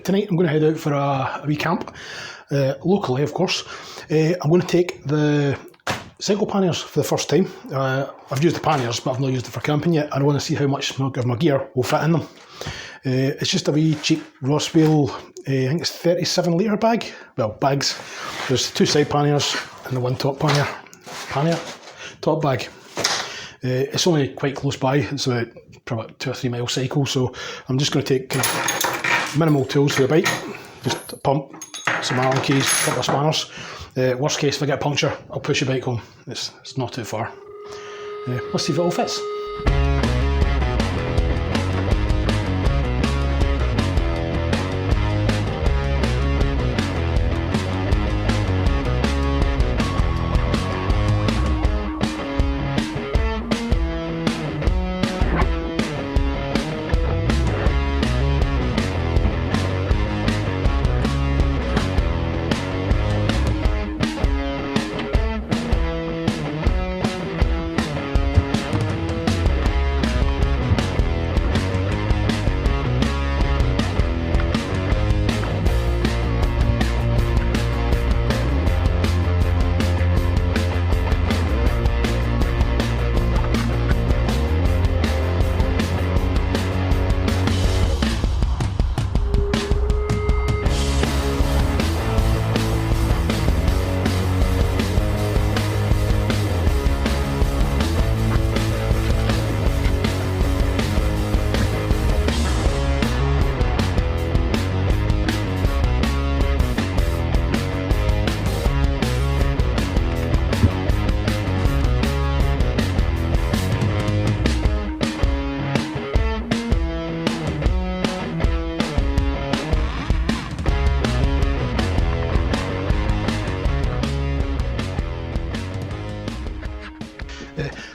tonight I'm going to head out for a wee camp, locally of course. I'm going to take the single panniers for the first time. I've used the panniers but I've not used it for camping yet, and I want to see how much of my gear will fit in them. It's just a wee cheap Roswheel, I think it's 37 litre bag, well bags. There's 2 side panniers and the 1 top pannier top bag. It's only quite close by, it's about probably 2 or 3 mile cycle, so I'm just going to take minimal tools for the bike, just a pump, some Allen keys, a couple of spanners. Worst case, if I get a puncture, I'll push the bike home. It's not too far. Let's see if it all fits.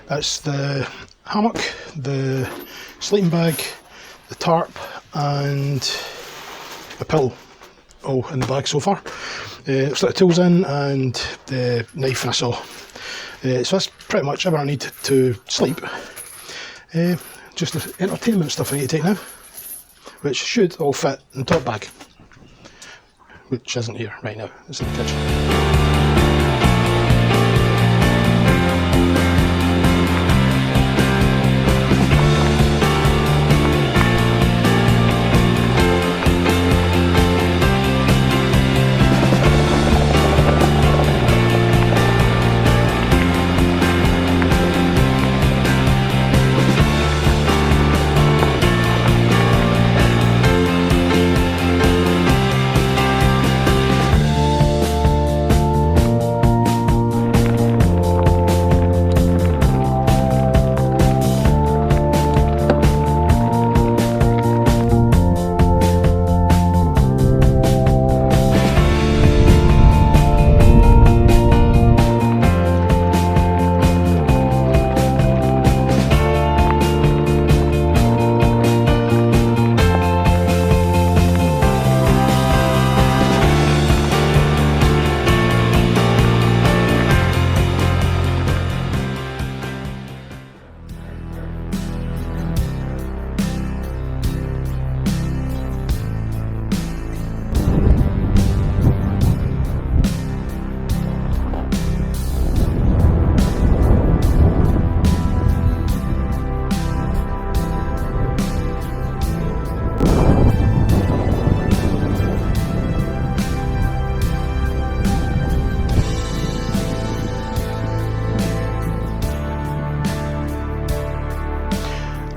That's the hammock, the sleeping bag, the tarp and the pillow, all in the bag so far. It's got the tools in and the knife and a saw. So that's pretty much everything I need to sleep. Just the entertainment stuff I need to take now, which should all fit in the top bag, which isn't here right now, it's in the kitchen.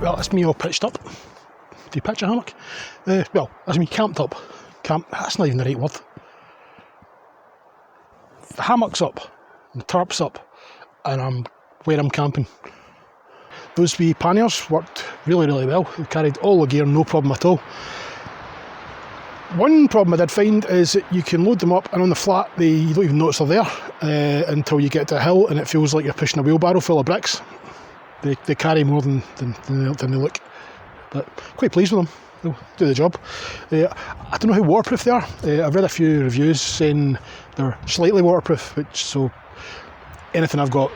Well, that's me all pitched up. Do you pitch a hammock? Well, that's me camped up. That's not even the right word. The hammock's up, the tarp's up, and I'm where I'm camping. Those wee panniers worked really, really well. They carried all the gear, no problem at all. One problem I did find is that you can load them up, and on the flat, you don't even notice they're there until you get to a hill, and it feels like you're pushing a wheelbarrow full of bricks. They carry more than they look, but quite pleased with them. They'll do the job. I don't know how waterproof they are. I've read a few reviews saying they're slightly waterproof, so anything I've got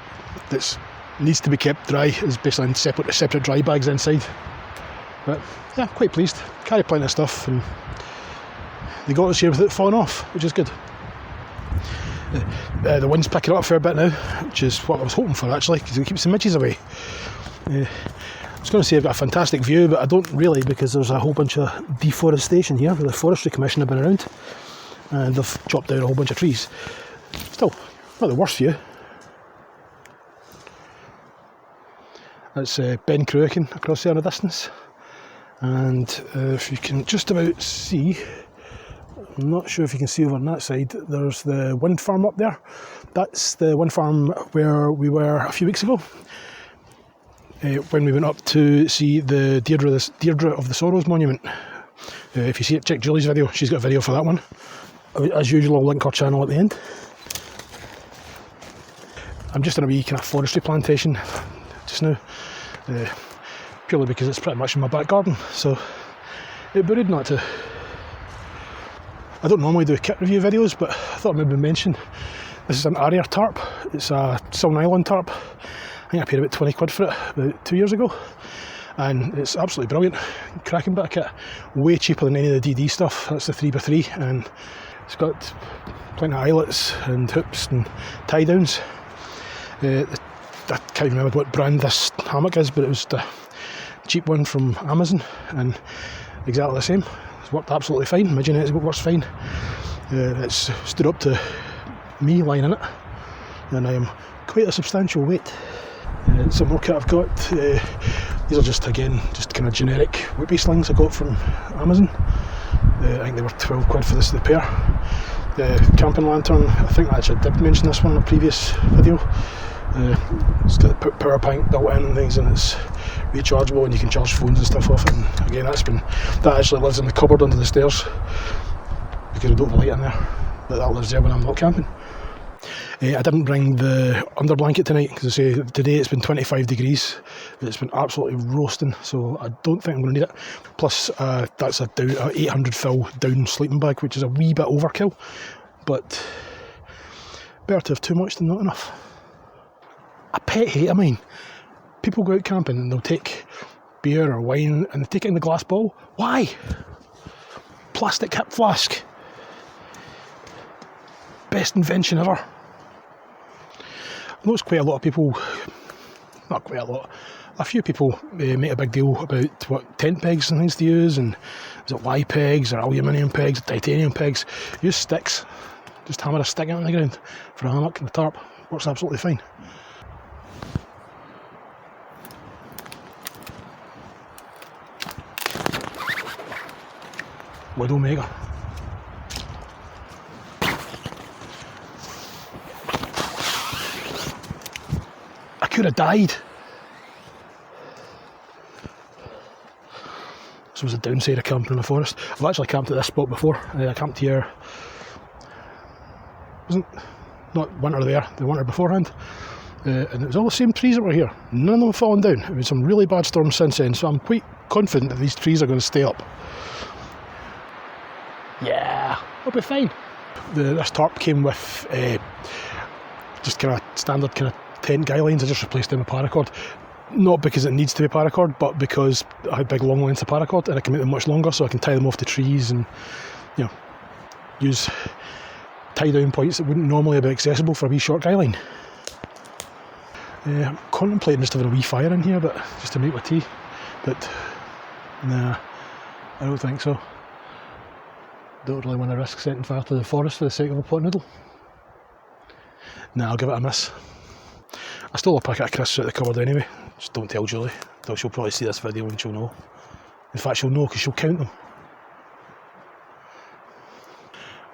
that needs to be kept dry is basically in separate dry bags inside. But yeah, quite pleased. Carry plenty of stuff, and they got us here without falling off, which is good. The wind's picking up a fair bit now, which is what I was hoping for actually, because it keeps the midges away. I was going to say I've got a fantastic view, but I don't really, because there's a whole bunch of deforestation here. The Forestry Commission have been around and they've chopped down a whole bunch of trees. Still, not the worst view. That's Ben Cruachan across there in the distance, and if you can just about see, I'm not sure if you can see over on that side, there's the wind farm up there. That's the wind farm where we were a few weeks ago, when we went up to see the Deirdre of the Sorrows monument. If you see it, check Julie's video, she's got a video for that one. As usual, I'll link her channel at the end. I'm just in a wee kind of forestry plantation just now, purely because it's pretty much in my back garden, so it'd be rude not to. I don't normally do kit review videos, but I thought I'd maybe mention this is an Area tarp. It's a silk nylon tarp. I think I paid about 20 quid for it about 2 years ago, and it's absolutely brilliant. Cracking bit of kit, way cheaper than any of the DD stuff. That's the 3x3, and it's got plenty of eyelets and hoops and tie downs. I can't remember what brand this hammock is, but it was the cheap one from Amazon, and exactly the same. It's worked absolutely fine. My genetics works fine. It's stood up to me lying in it, and I am quite a substantial weight. Some more kit I've got. These are just again just kind of generic whoopee slings I got from Amazon. I think they were 12 quid for this, the pair. Camping lantern, I think I actually did mention this one in a previous video. It's got a power bank built in and things, and it's rechargeable, and you can charge phones and stuff off it. And again, that actually lives in the cupboard under the stairs, because I don't have a light in there, but that lives there when I'm not camping. I didn't bring the under blanket tonight, because I say today it's been 25 degrees. It's been absolutely roasting, so I don't think I'm going to need it. Plus, that's a 800 fill down sleeping bag, which is a wee bit overkill, but better to have too much than not enough. A pet hate of mine. People go out camping and they'll take beer or wine and they take it in the glass bottle. Why? Plastic hip flask. Best invention ever. I've noticed quite a lot of people, not quite a lot, a few people make a big deal about what tent pegs and things to use, and is it Y pegs or aluminium pegs or titanium pegs. Use sticks. Just hammer a stick out on the ground for a hammock and a tarp. Works absolutely fine. Widowmaker. I could have died. This was a downside of camping in the forest. I've actually camped at this spot before. I camped here, not winter there, the winter beforehand. And it was all the same trees that were here. None of them have fallen down. We've had some really bad storms since then, so I'm quite confident that these trees are going to stay up. Yeah, it'll be fine. This tarp came with just kind of standard kind of tent guy lines. I just replaced them with paracord. Not because it needs to be paracord, but because I have big long lengths of paracord and I can make them much longer, so I can tie them off the trees and, you know, use tie down points that wouldn't normally be accessible for a wee short guy line. I'm contemplating just having a wee fire in here, but just to make my tea, but nah, I don't think so. Don't really want to risk setting fire to the forest for the sake of a pot noodle. Nah, I'll give it a miss. I stole a packet of crisps out of the cupboard anyway. Just don't tell Julie, though she'll probably see this video and she'll know. In fact, she'll know because she'll count them.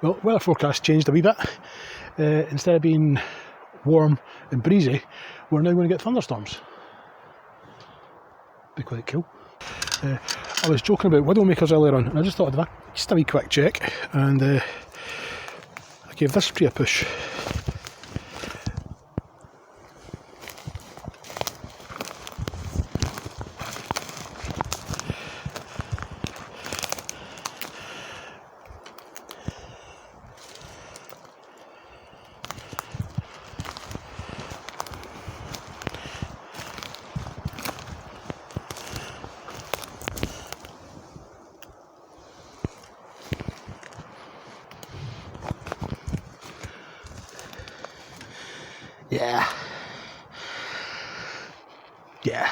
Well, weather forecast changed a wee bit. Instead of being warm and breezy, we're now going to get thunderstorms. Be quite cool. I was joking about widowmakers earlier on, and I just thought I'd have just a wee quick check, and I gave this tree a push. Yeah. Yeah.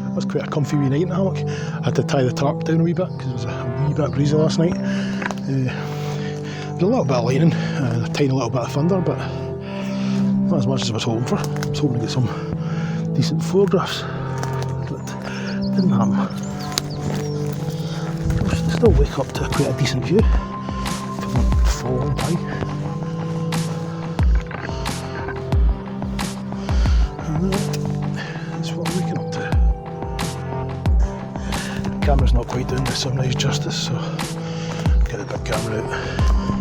It was quite a comfy wee night in the hammock. I had to tie the tarp down a wee bit because it was a wee bit breezy last night. There was a little bit of lightning, a tiny little bit of thunder, but not as much as I was hoping for. I was hoping to get some decent photographs, but didn't happen. Still wake up to quite a decent view for the following time. And that's what I'm waking up to. The camera's not quite doing the sunrise justice, so get the big camera out.